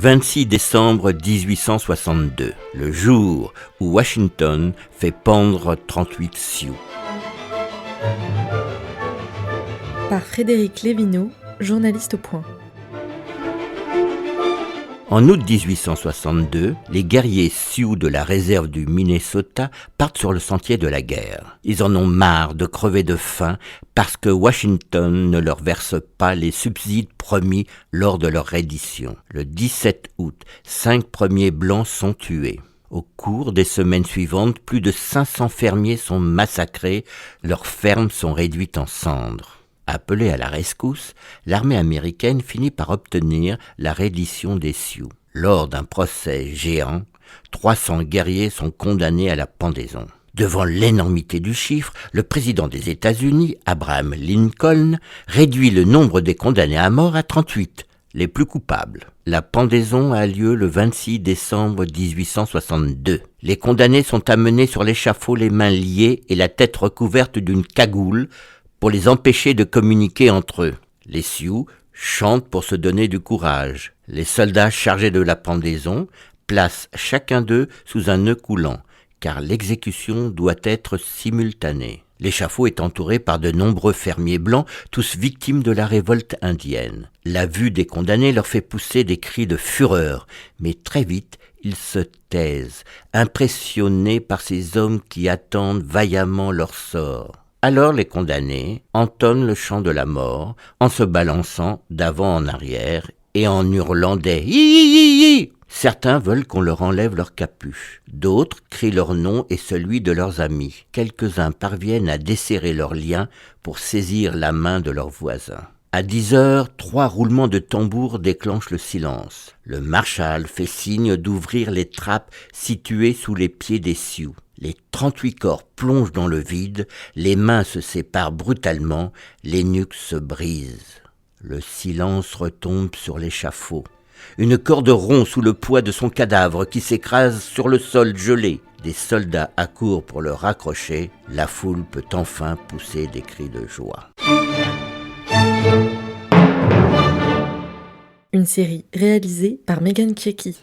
26 décembre 1862, le jour où Washington fait pendre 38 Sioux. Par Frédéric Lévineau, journaliste au Point. En août 1862, les guerriers Sioux de la réserve du Minnesota partent sur le sentier de la guerre. Ils en ont marre de crever de faim parce que Washington ne leur verse pas les subsides promis lors de leur reddition. Le 17 août, 5 premiers blancs sont tués. Au cours des semaines suivantes, plus de 500 fermiers sont massacrés, leurs fermes sont réduites en cendres. Appelée à la rescousse, l'armée américaine finit par obtenir la reddition des Sioux. Lors d'un procès géant, 300 guerriers sont condamnés à la pendaison. Devant l'énormité du chiffre, le président des États-Unis, Abraham Lincoln, réduit le nombre des condamnés à mort à 38, les plus coupables. La pendaison a lieu le 26 décembre 1862. Les condamnés sont amenés sur l'échafaud les mains liées et la tête recouverte d'une cagoule, pour les empêcher de communiquer entre eux. Les Sioux chantent pour se donner du courage. Les soldats chargés de la pendaison placent chacun d'eux sous un nœud coulant, car l'exécution doit être simultanée. L'échafaud est entouré par de nombreux fermiers blancs, tous victimes de la révolte indienne. La vue des condamnés leur fait pousser des cris de fureur, mais très vite, ils se taisent, impressionnés par ces hommes qui attendent vaillamment leur sort. Alors les condamnés entonnent le chant de la mort en se balançant d'avant en arrière et en hurlant des « hi-hi-hi-hi ». Certains veulent qu'on leur enlève leur capuche, d'autres crient leur nom et celui de leurs amis. Quelques-uns parviennent à desserrer leurs liens pour saisir la main de leurs voisins. À 10 heures, 3 roulements de tambour déclenchent le silence. Le marshal fait signe d'ouvrir les trappes situées sous les pieds des Sioux. Les 38 corps plongent dans le vide, les mains se séparent brutalement, les nuques se brisent. Le silence retombe sur l'échafaud. Une corde rompt sous le poids de son cadavre qui s'écrase sur le sol gelé. Des soldats accourent pour le raccrocher. La foule peut enfin pousser des cris de joie. Une série réalisée par Megan Kieki.